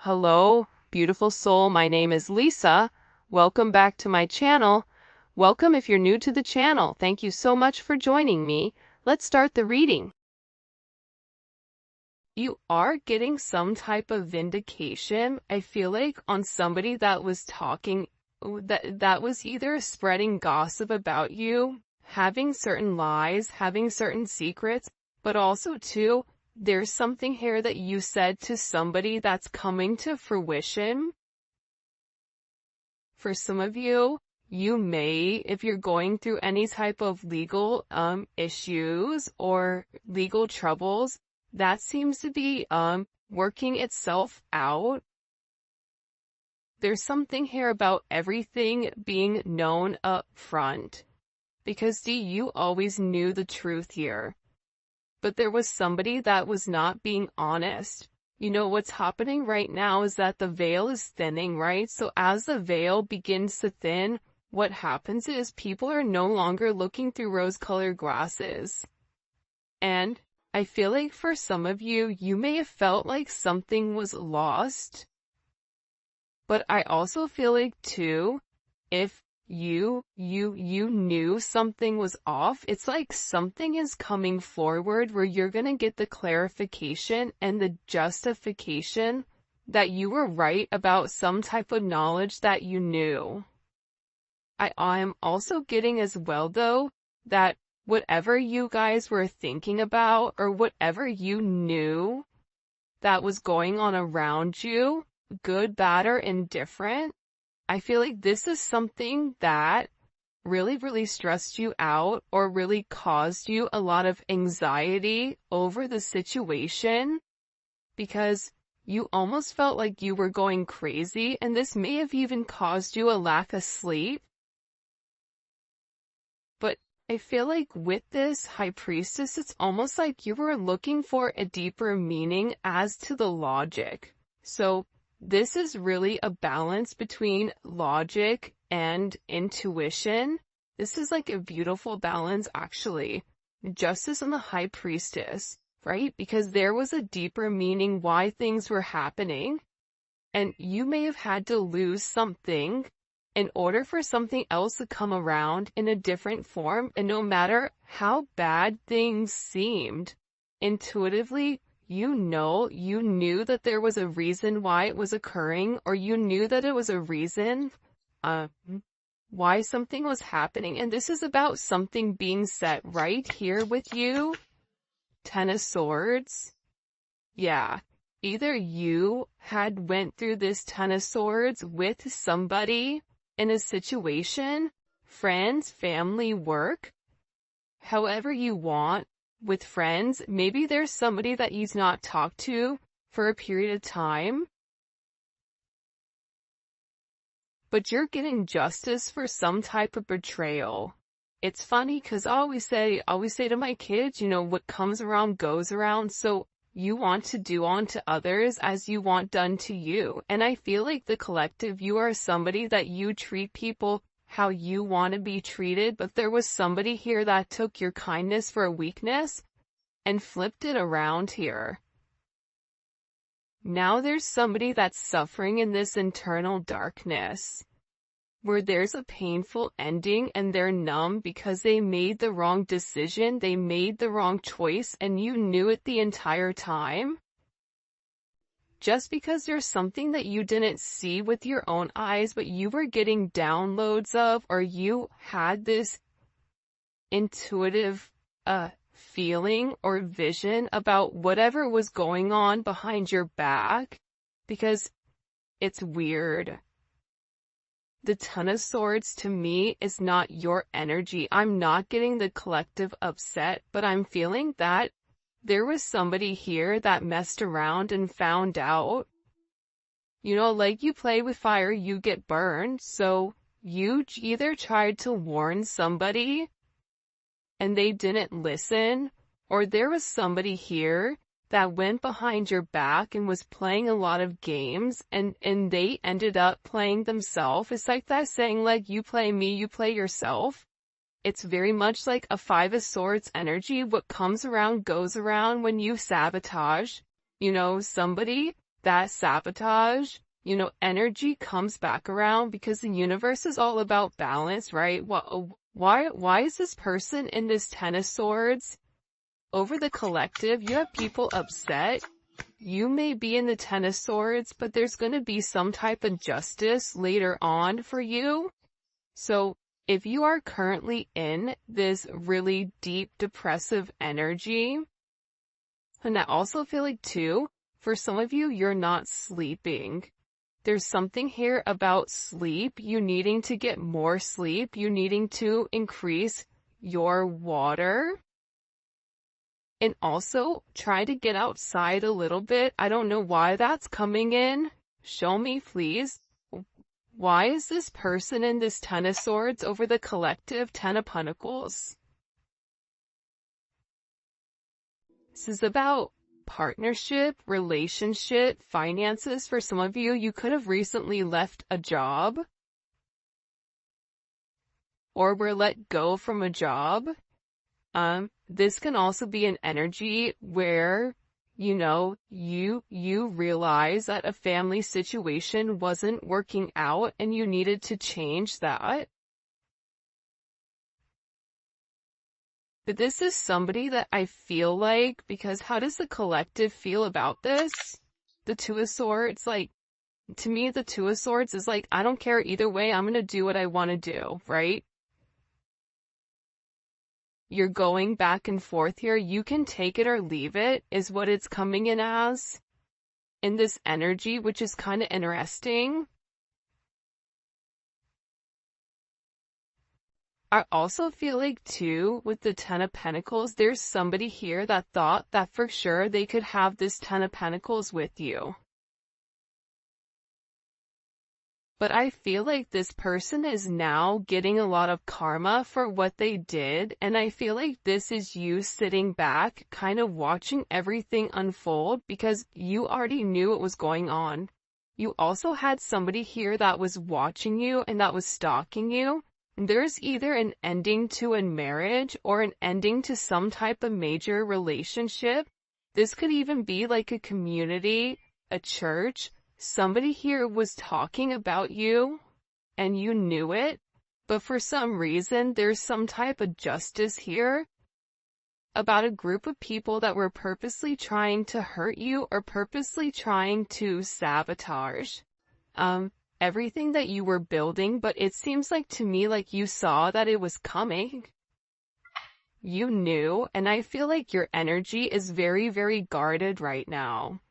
Hello, beautiful soul. My name is Lisa. Welcome back to my channel. Welcome if you're new to the channel. Thank you so much for joining me. Let's start the reading. You are getting some type of vindication, I feel like, on somebody that was talking, that was either spreading gossip about you, having certain lies, having certain secrets, but also too, there's something here that you said to somebody that's coming to fruition. For some of you, you may, if you're going through any type of legal issues or legal troubles, that seems to be working itself out. There's something here about everything being known up front. Because see, you always knew the truth here. But there was somebody that was not being honest. You know, what's happening right now is that the veil is thinning, right? So as the veil begins to thin, what happens is people are no longer looking through rose-colored glasses. And I feel like for some of you, you may have felt like something was lost. But I also feel like too, if you knew something was off, it's like something is coming forward where you're gonna get the clarification and the justification that you were right about some type of knowledge that you knew. I'm also getting as well though, that whatever you guys were thinking about or whatever you knew that was going on around you, good, bad, or indifferent, I feel like this is something that really stressed you out or really caused you a lot of anxiety over the situation because you almost felt like you were going crazy, and this may have even caused you a lack of sleep. But I feel like with this High Priestess, it's almost like you were looking for a deeper meaning as to the logic. So this is really a balance between logic and intuition. This is like a beautiful balance, actually. Justice and the High Priestess, right? Because there was a deeper meaning why things were happening. And you may have had to lose something in order for something else to come around in a different form. And no matter how bad things seemed, intuitively, you knew that there was a reason why it was occurring, or you knew that it was a reason why something was happening. And this is about something being set right here with you. Ten of Swords. Yeah. Either you had went through this Ten of Swords with somebody in a situation, friends, family, work, however you want. With friends, maybe there's somebody that you've not talked to for a period of time, but you're getting justice for some type of betrayal. It's funny because I always say to my kids, you know, what comes around goes around. So you want to do unto others as you want done to you. And I feel like the collective, you are somebody that you treat people how you want to be treated, but there was somebody here that took your kindness for a weakness and flipped it around here. Now there's somebody that's suffering in this internal darkness, where there's a painful ending and they're numb because they made the wrong decision, they made the wrong choice, and you knew it the entire time. Just because there's something that you didn't see with your own eyes, but you were getting downloads of, or you had this intuitive feeling or vision about whatever was going on behind your back, because it's weird. The Ten of Swords to me is not your energy. I'm not getting the collective upset, but I'm feeling that there was somebody here that messed around and found out. You know, like you play with fire, you get burned. So you either tried to warn somebody and they didn't listen, or there was somebody here that went behind your back and was playing a lot of games, and they ended up playing themselves. It's like that saying, like, you play me, you play yourself. It's very much like a Five of Swords energy. What comes around goes around when you sabotage, you know, somebody. that sabotage, energy comes back around because the universe is all about balance, right? Why is this person in this Ten of Swords? Over the collective, you have people upset. You may be in the Ten of Swords, but there's going to be some type of justice later on for you. So if you are currently in this really deep depressive energy, and I also feel like too, for some of you, you're not sleeping. There's something here about sleep, you needing to get more sleep, you needing to increase your water. And also, try to get outside a little bit. I don't know why that's coming in. Show me, please. Why is this person in this Ten of Swords over the collective Ten of Pentacles? This is about partnership, relationship, finances. For some of you, you could have recently left a job or were let go from a job. This can also be an energy where, you realize that a family situation wasn't working out and you needed to change that. But this is somebody that I feel like, because how does the collective feel about this? The Two of Swords, to me, the Two of Swords is I don't care either way, I'm gonna do what I want to do, right? You're going back and forth here. You can take it or leave it, is what it's coming in as. In this energy, which is kind of interesting. I also feel like too, with the Ten of Pentacles, there's somebody here that thought that for sure they could have this Ten of Pentacles with you. But I feel like this person is now getting a lot of karma for what they did, and I feel like this is you sitting back, kind of watching everything unfold because you already knew what was going on. You also had somebody here that was watching you and that was stalking you. There's either an ending to a marriage or an ending to some type of major relationship. This could even be like a community, a church. Somebody here was talking about you, and you knew it, but for some reason, there's some type of justice here about a group of people that were purposely trying to hurt you or purposely trying to sabotage everything that you were building, but it seems like to me like you saw that it was coming. You knew, and I feel like your energy is very, very guarded right now.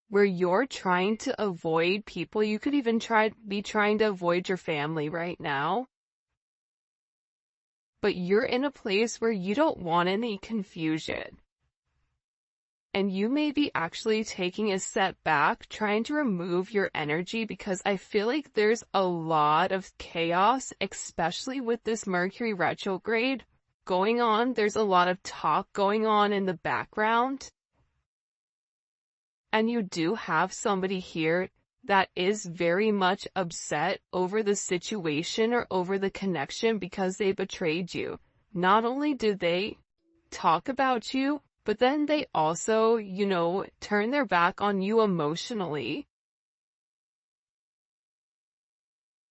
Where you're trying to avoid people, you could even be trying to avoid your family right now. But you're in a place where you don't want any confusion. And you may be actually taking a step back, trying to remove your energy because I feel like there's a lot of chaos, especially with this Mercury retrograde going on. There's a lot of talk going on in the background. And you do have somebody here that is very much upset over the situation or over the connection because they betrayed you. Not only did they talk about you, but then they also, turn their back on you emotionally.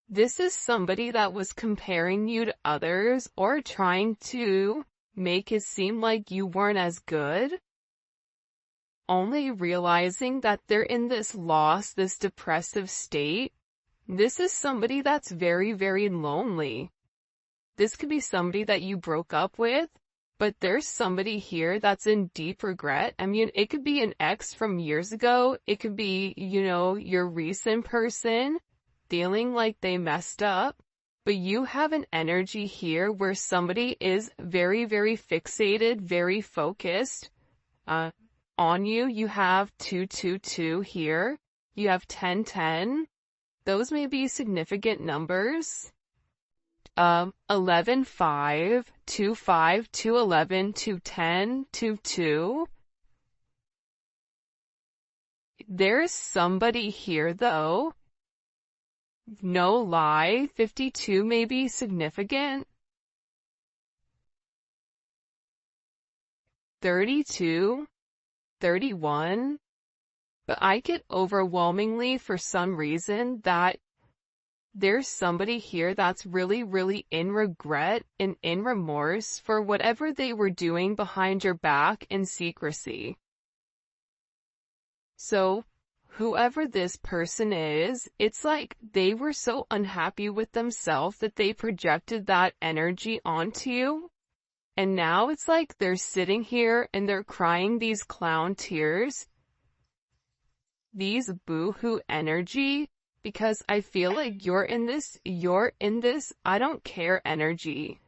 This is somebody that was comparing you to others or trying to make it seem like you weren't as good. Only realizing that they're in this loss, this depressive state. This is somebody that's very, very lonely. This could be somebody that you broke up with, but there's somebody here that's in deep regret. I mean, it could be an ex from years ago. It could be, your recent person feeling like they messed up. But you have an energy here where somebody is very, very fixated, very focused, on you. You have 222 here. You have 1010. Those may be significant numbers. 11, 5, 2, 5, 2, 11, 2, 10, 2, 2. There's somebody here though. No lie, 52 may be significant. 32. 31, But I get overwhelmingly for some reason that there's somebody here that's really, really in regret and in remorse for whatever they were doing behind your back in secrecy. So, whoever this person is, it's like they were so unhappy with themselves that they projected that energy onto you. And now it's like they're sitting here and they're crying these clown tears, these boo-hoo energy, because I feel like you're in this, I don't care energy.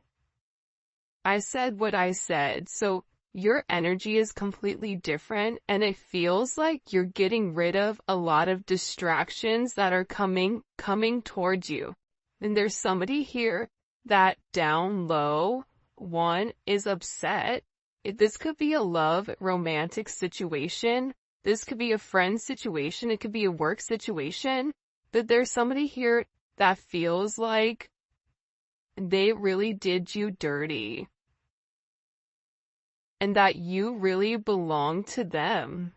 I said what I said, so your energy is completely different, and it feels like you're getting rid of a lot of distractions that are coming towards you. And there's somebody here that down low, one, is upset. This could be a love, romantic situation. This could be a friend situation. It could be a work situation. But there's somebody here that feels like they really did you dirty, and that you really belong to them.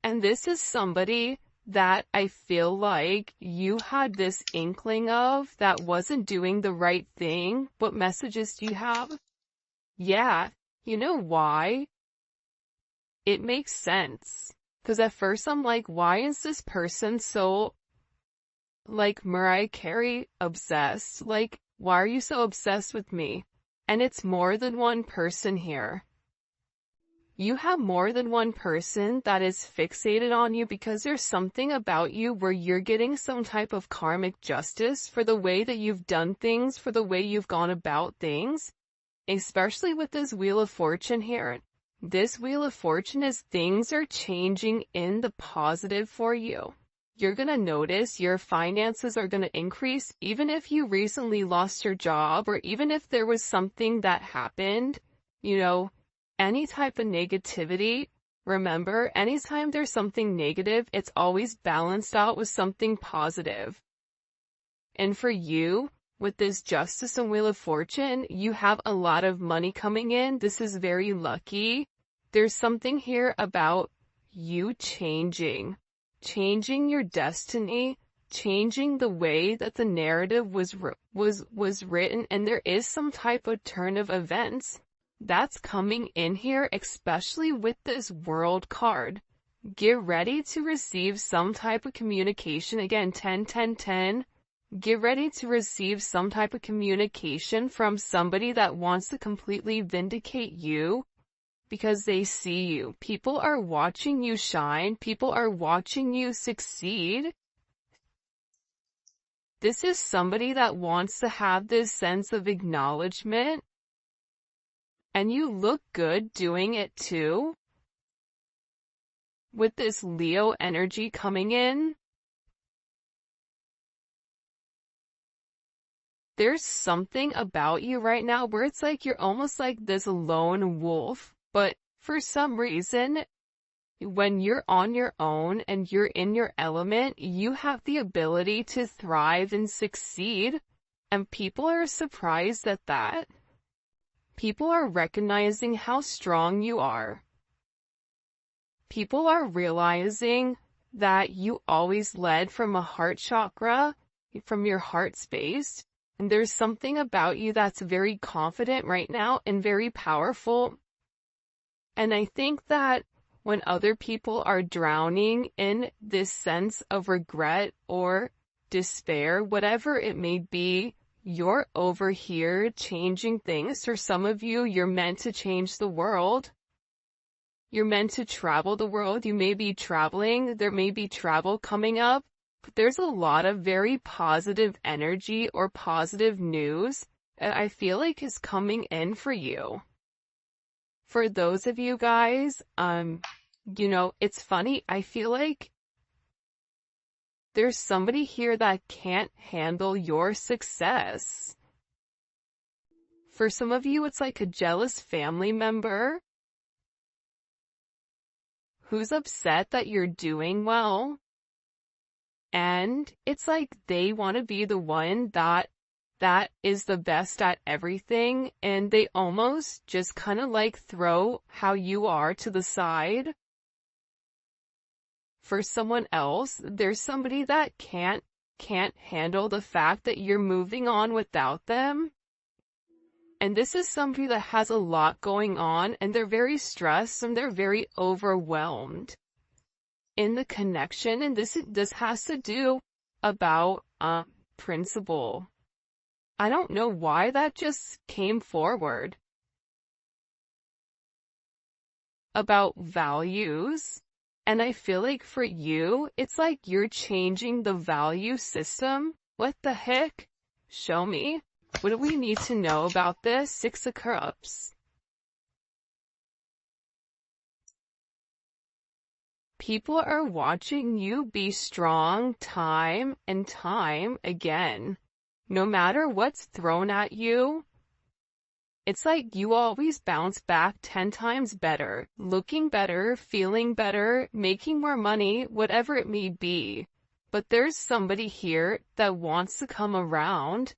And this is somebody that I feel like you had this inkling of that wasn't doing the right thing. What messages do you have? Yeah, you know why? It makes sense. Because at first I'm like, why is this person so, like, Mariah Carey obsessed? Like, why are you so obsessed with me? And it's more than one person here. You have more than one person that is fixated on you because there's something about you where you're getting some type of karmic justice for the way that you've done things, for the way you've gone about things, especially with this Wheel of Fortune here. This Wheel of Fortune is things are changing in the positive for you. You're going to notice your finances are going to increase even if you recently lost your job, or even if there was something that happened, any type of negativity. Remember, anytime there's something negative, it's always balanced out with something positive. And for you, with this Justice and Wheel of Fortune, you have a lot of money coming in. This is very lucky. There's something here about you changing your destiny, changing the way that the narrative was written, and there is some type of turn of events that's coming in here, especially with this World card. Get ready to receive some type of communication. Again, 10, 10, 10. Get ready to receive some type of communication from somebody that wants to completely vindicate you because they see you. People are watching you shine. People are watching you succeed. This is somebody that wants to have this sense of acknowledgement, and you look good doing it too. With this Leo energy coming in, there's something about you right now where it's like you're almost like this lone wolf, but for some reason, when you're on your own and you're in your element, you have the ability to thrive and succeed, and people are surprised at that. People are recognizing how strong you are. People are realizing that you always led from a heart chakra, from your heart space, and there's something about you that's very confident right now and very powerful. And I think that when other people are drowning in this sense of regret or despair, whatever it may be, you're over here changing things. For some of you, you're meant to change the world. You're meant to travel the world. You may be traveling. There may be travel coming up. But there's a lot of very positive energy or positive news that I feel like is coming in for you. For those of you guys, it's funny. I feel like there's somebody here that can't handle your success. For some of you, it's like a jealous family member who's upset that you're doing well. And it's like they want to be the one that is the best at everything, and they almost just kind of like throw how you are to the side. for someone else. There's somebody that can't handle the fact that you're moving on without them. And this is somebody that has a lot going on, and they're very stressed and they're very overwhelmed in the connection. And this has to do about principle. I don't know why that just came forward. About values. And I feel like for you, it's like you're changing the value system. What the heck? Show me. What do we need to know about this? Six of Cups. People are watching you be strong time and time again. No matter what's thrown at you, it's like you always bounce back 10 times better, looking better, feeling better, making more money, whatever it may be. But there's somebody here that wants to come around,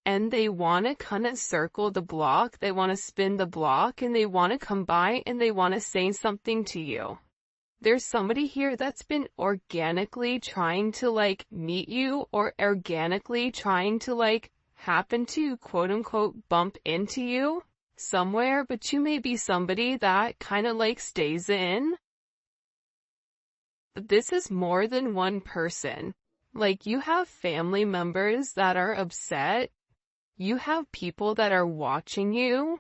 and they want to kind of circle the block, they want to spin the block, and they want to come by and they want to say something to you. There's somebody here that's been organically trying to meet you, or organically trying to happen to quote unquote bump into you somewhere, but you may be somebody that kind of stays in. But this is more than one person. You have family members that are upset. You have people that are watching you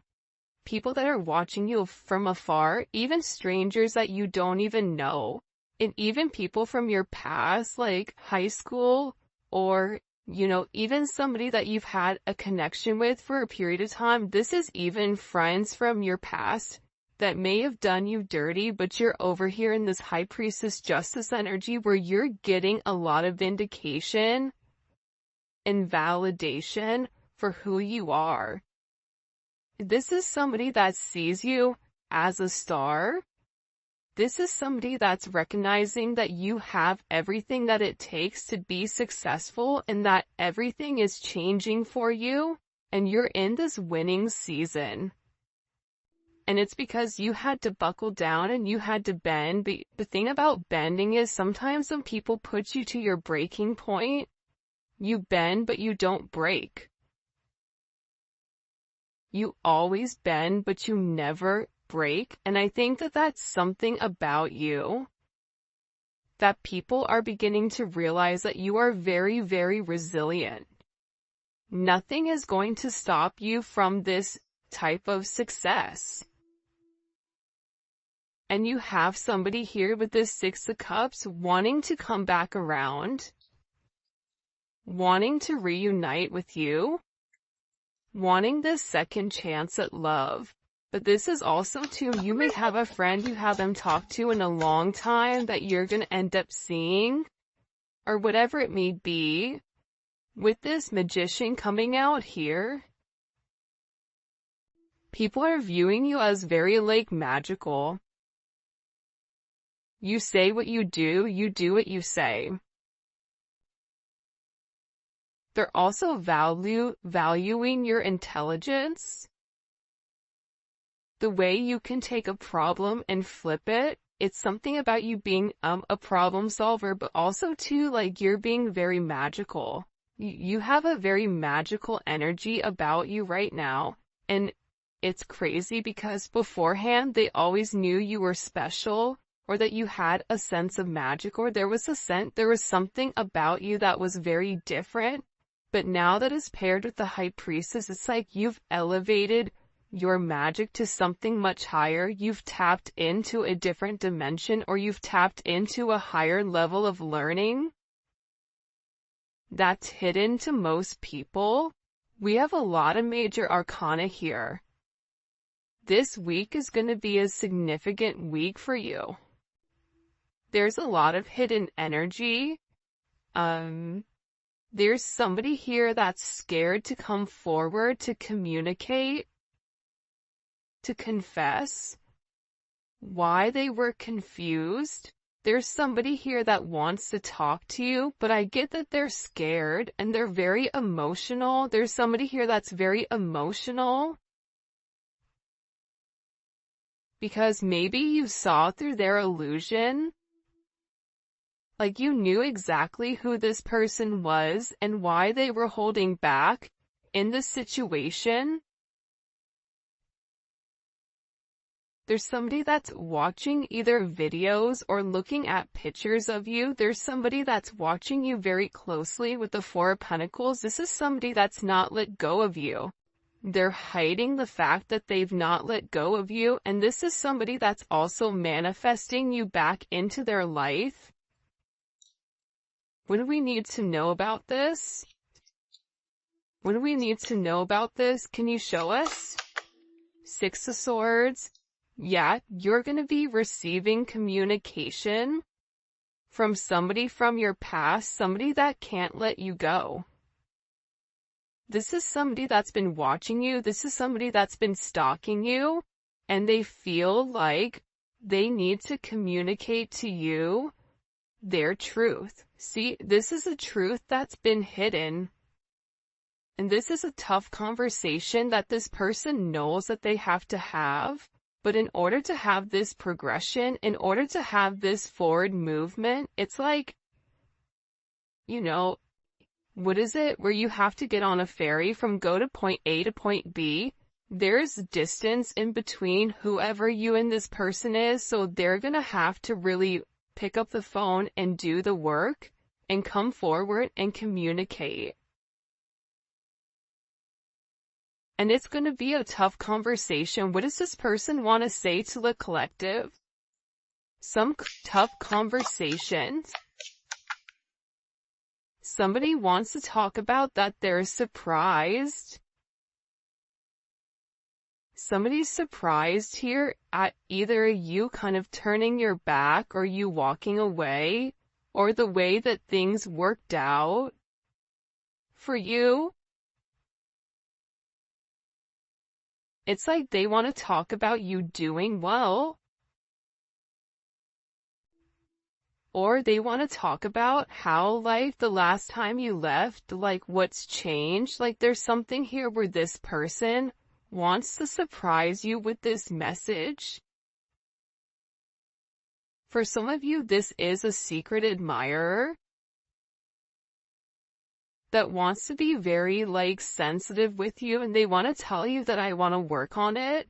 from afar, even strangers that you don't even know, and even people from your past, like high school, or, even somebody that you've had a connection with for a period of time. This is even friends from your past that may have done you dirty, but you're over here in this High Priestess Justice energy where you're getting a lot of vindication and validation for who you are. This is somebody that sees you as a star. This is somebody that's recognizing that you have everything that it takes to be successful, and that everything is changing for you, and you're in this winning season. And it's because you had to buckle down and you had to bend. But the thing about bending is sometimes when people put you to your breaking point, you bend but you don't break. You always bend, but you never break. And I think that that's something about you that people are beginning to realize, that you are very, very resilient. Nothing is going to stop you from this type of success. And you have somebody here with this Six of Cups wanting to come back around, wanting to reunite with you, wanting this second chance at love. But this is also too, you may have a friend you haven't talked to in a long time that you're going to end up seeing, or whatever it may be. With this Magician coming out here, people are viewing you as very magical. You say what you do what you say. They're also valuing your intelligence. The way you can take a problem and flip it. It's something about you being a problem solver, but also too, you're being very magical. You have a very magical energy about you right now. And it's crazy because beforehand they always knew you were special, or that you had a sense of magic, or there was something about you that was very different. But now that is paired with the High Priestess, it's like you've elevated your magic to something much higher. You've tapped into a different dimension, or you've tapped into a higher level of learning that's hidden to most people. We have a lot of major arcana here. This week is going to be a significant week for you. There's a lot of hidden energy. There's somebody here that's scared to come forward, to communicate, to confess why they were confused. There's somebody here that wants to talk to you, but I get that they're scared and they're very emotional. There's somebody here that's very emotional because maybe you saw through their illusion. Like you knew exactly who this person was and why they were holding back in this situation. There's somebody that's watching either videos or looking at pictures of you. There's somebody that's watching you very closely with the Four of Pentacles. This is somebody that's not let go of you. They're hiding the fact that they've not let go of you. And this is somebody that's also manifesting you back into their life. What do we need to know about this? What do we need to know about this? Can you show us? Six of Swords. Yeah, you're going to be receiving communication from somebody from your past, somebody that can't let you go. This is somebody that's been watching you. This is somebody that's been stalking you, and they feel like they need to communicate to you their truth. See, this is a truth that's been hidden. And this is a tough conversation that this person knows that they have to have. But in order to have this progression, in order to have this forward movement, it's like, you know, what is it? Where you have to get on a ferry from go to point A to point B. There's distance in between whoever you and this person is, so they're gonna have to really pick up the phone and do the work and come forward and communicate. And it's going to be a tough conversation. What does this person want to say to the collective? Some tough conversations. Somebody wants to talk about that they're surprised. Somebody's surprised here at either you kind of turning your back or you walking away, or the way that things worked out for you. It's like they want to talk about you doing well. Or they want to talk about how, like, the last time you left, like, what's changed. Like, there's something here where this person wants to surprise you with this message. For some of you, this is a secret admirer that wants to be very, like, sensitive with you, and they want to tell you that I want to work on it.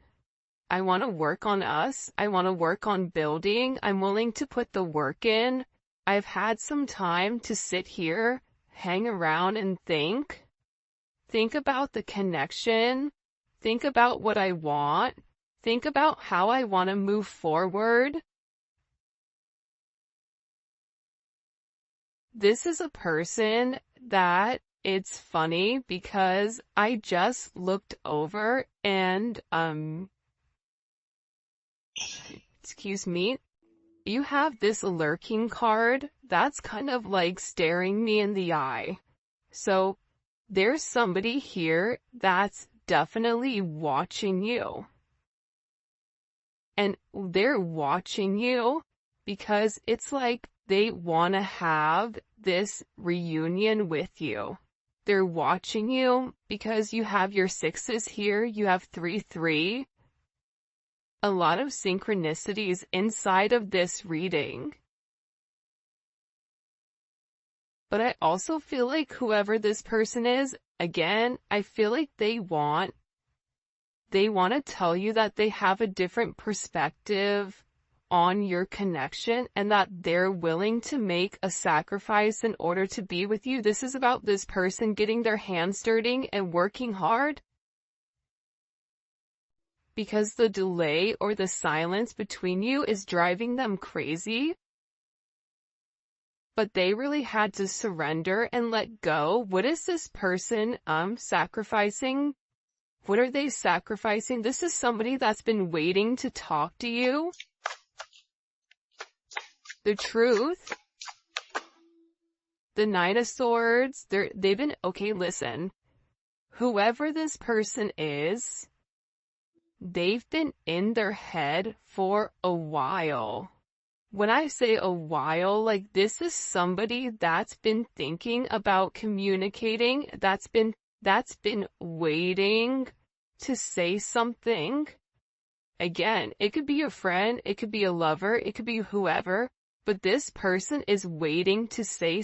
I want to work on us. I want to work on building. I'm willing to put the work in. I've had some time to sit here, hang around and think. Think about the connection. Think about what I want. Think about how I want to move forward. This is a person that it's funny because I just looked over and, excuse me, you have this lurking card that's kind of like staring me in the eye. So there's somebody here that's definitely watching you. And they're watching you because it's like they want to have this reunion with you. They're watching you because you have your sixes here, you have 3-3. A lot of synchronicities inside of this reading. But I also feel like whoever this person is, again, I feel like they want to tell you that they have a different perspective on your connection and that they're willing to make a sacrifice in order to be with you. This is about this person getting their hands dirty and working hard. Because the delay or the silence between you is driving them crazy. But they really had to surrender and let go. What is this person sacrificing? What are they sacrificing? This is somebody that's been waiting to talk to you. The truth. The Knight of Swords. They've been, okay, listen. Whoever this person is, they've been in their head for a while. When I say a while, like this is somebody that's been thinking about communicating, that's been waiting to say something. Again, it could be a friend, it could be a lover, it could be whoever, but this person is waiting to say,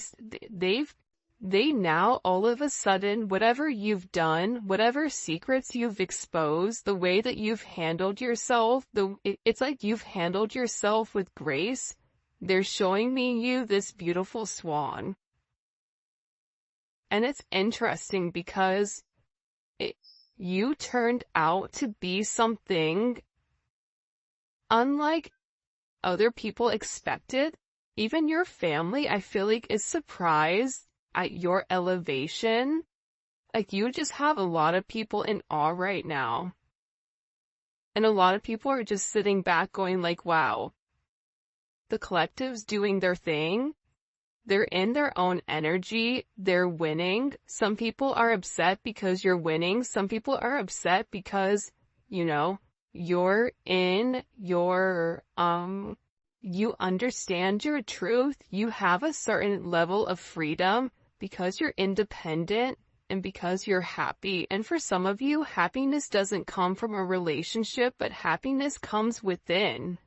they now all of a sudden, whatever you've done, whatever secrets you've exposed, the way that you've handled yourself, it's like you've handled yourself with grace. They're showing me you this beautiful swan. And it's interesting because you turned out to be something unlike other people expected. Even your family, I feel like, is surprised at your elevation. Like, you just have a lot of people in awe right now. And a lot of people are just sitting back going like, wow, the collective's doing their thing. They're in their own energy. They're winning. Some people are upset because you're winning. Some people are upset because, you know, you're in your, you understand your truth. You have a certain level of freedom because you're independent and because you're happy. And for some of you, happiness doesn't come from a relationship, but happiness comes within.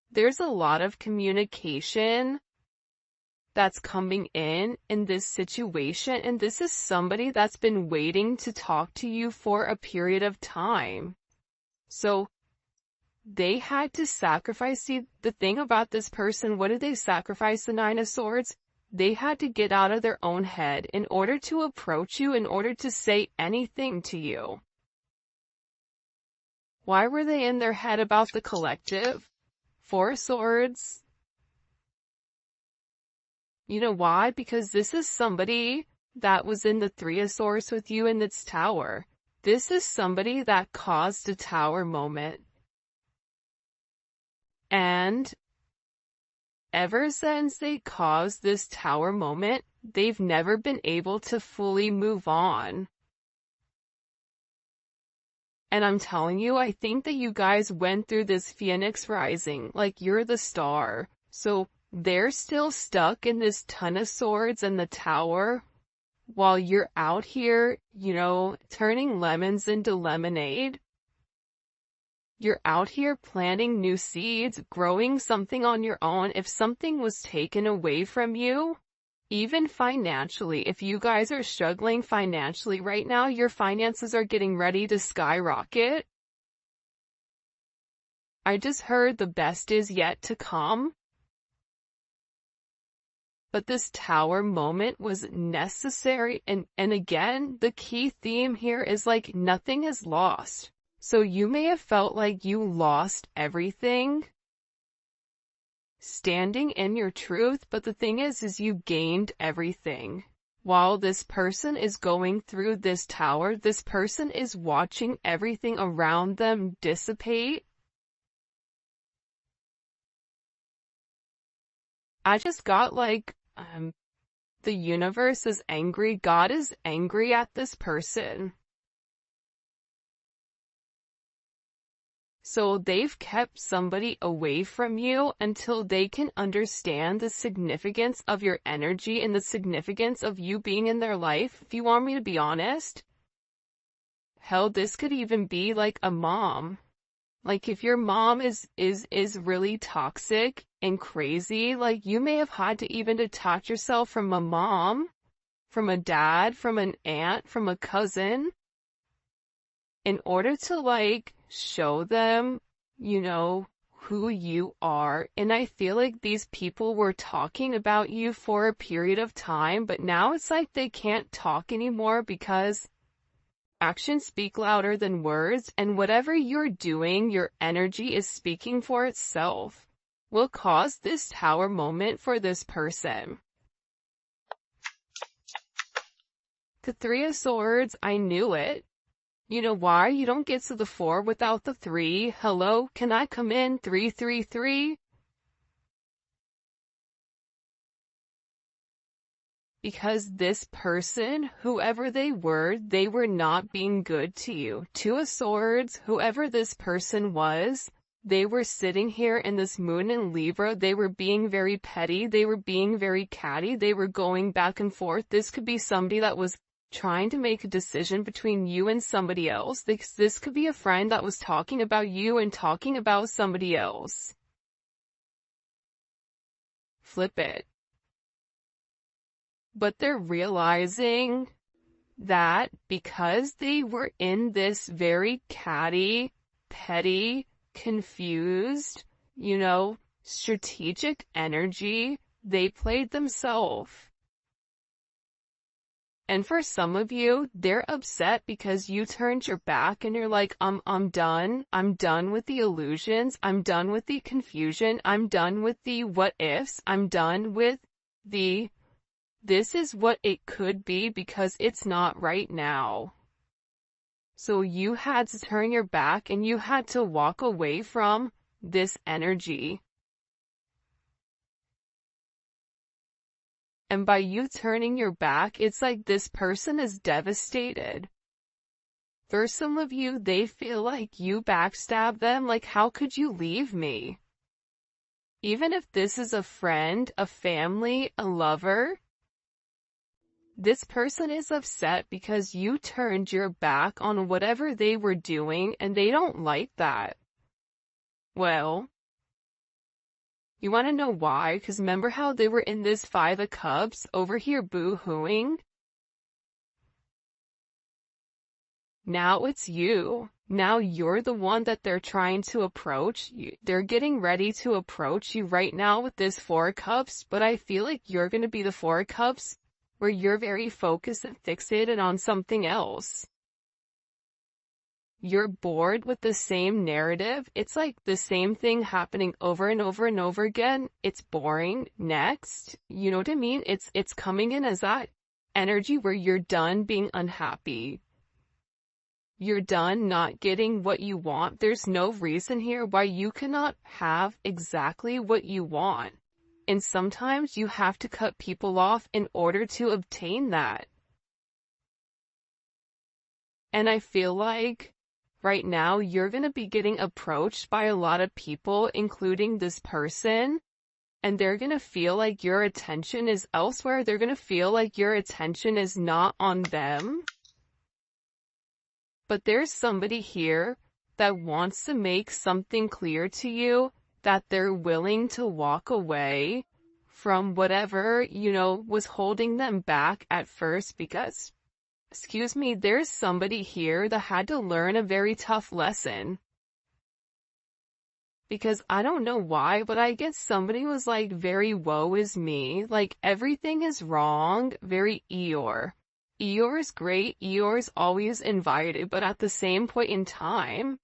There's a lot of communication that's coming in this situation, and this is somebody that's been waiting to talk to you for a period of time. So they had to sacrifice. See, the thing about this person, what did they sacrifice? The Nine of Swords? They had to get out of their own head in order to approach you, in order to say anything to you. Why were they in their head about the collective? Four of Swords. You know why? Because this is somebody that was in the Three of Swords with you in its tower. This is somebody that caused a tower moment. And ever since they caused this tower moment, they've never been able to fully move on. And I'm telling you, I think that you guys went through this Phoenix rising, like you're the star. So they're still stuck in this Ton of Swords and the tower, while you're out here, you know, turning lemons into lemonade. You're out here planting new seeds, growing something on your own. If something was taken away from you, even financially, if you guys are struggling financially right now, your finances are getting ready to skyrocket. I just heard the best is yet to come. But this tower moment was necessary, and again, the key theme here is like nothing is lost. So you may have felt like you lost everything standing in your truth, but the thing is you gained everything. While this person is going through this tower, this person is watching everything around them dissipate. I just got like, the universe is angry. God is angry at this person. So they've kept somebody away from you until they can understand the significance of your energy and the significance of you being in their life. If you want me to be honest, hell, this could even be like a mom. Like if your mom is really toxic and crazy, like you may have had to even detach yourself from a mom, from a dad, from an aunt, from a cousin, in order to like show them, you know, who you are. And I feel like these people were talking about you for a period of time, but now it's like they can't talk anymore because actions speak louder than words, and whatever you're doing, your energy is speaking for itself, will cause this tower moment for this person. The Three of Swords, I knew it. You know why? You don't get to the 4 without the 3. Hello, can I come in? 333? Because this person, whoever they were not being good to you. Two of Swords, whoever this person was, they were sitting here in this moon in Libra. They were being very petty. They were being very catty. They were going back and forth. This could be somebody that was trying to make a decision between you and somebody else. This could be a friend that was talking about you and talking about somebody else. flip it. But they're realizing that because they were in this very catty, petty, confused, strategic energy, they played themselves. And for some of you, they're upset because you turned your back and you're like, I'm done. I'm done with the illusions. I'm done with the confusion. I'm done with the what ifs. I'm done with the this is what it could be because it's not right now. So you had to turn your back and you had to walk away from this energy. And by you turning your back, it's like this person is devastated. For some of you, they feel like you backstabbed them, like how could you leave me? Even if this is a friend, a family, a lover, this person is upset because you turned your back on whatever they were doing and they don't like that. Well, you want to know why? Because remember how they were in this Five of Cups over here boo-hooing? Now it's you. Now you're the one that they're trying to approach. They're getting ready to approach you right now with this Four of Cups, but I feel like you're going to be the Four of Cups where you're very focused and fixated on something else. You're bored with the same narrative. It's like the same thing happening over and over and over again. It's boring. Next. You know what I mean? It's coming in as that energy where you're done being unhappy. You're done not getting what you want. There's no reason here why you cannot have exactly what you want. And sometimes you have to cut people off in order to obtain that. And I feel like right now you're going to be getting approached by a lot of people, including this person, and they're going to feel like your attention is elsewhere. They're going to feel like your attention is not on them. But there's somebody here that wants to make something clear to you, that they're willing to walk away from whatever, was holding them back at first because, there's somebody here that had to learn a very tough lesson. Because I don't know why, but I guess somebody was like very woe is me, like everything is wrong, very Eeyore. Eeyore is great, Eeyore's always invited, but at the same point in time,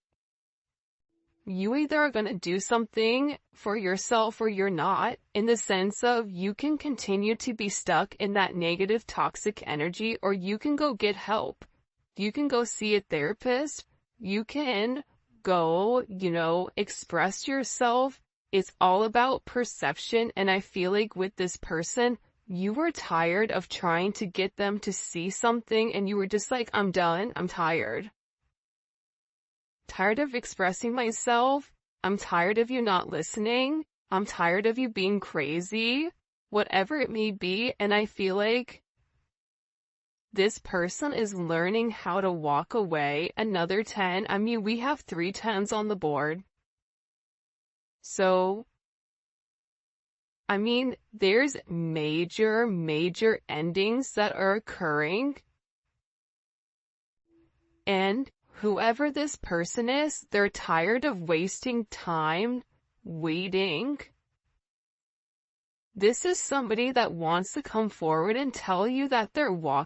you either are going to do something for yourself or you're not, in the sense of you can continue to be stuck in that negative toxic energy, or you can go get help. You can go see a therapist. You can go, express yourself. It's all about perception. And I feel like with this person, you were tired of trying to get them to see something and you were just like, I'm done. I'm tired. Tired of expressing myself. I'm tired of you not listening. I'm tired of you being crazy. Whatever it may be. And I feel like this person is learning how to walk away. Another 10. I mean, we have 3 10s on the board. So, I mean, there's major endings that are occurring. And whoever this person is, they're tired of wasting time waiting. This is somebody that wants to come forward and tell you that they're walking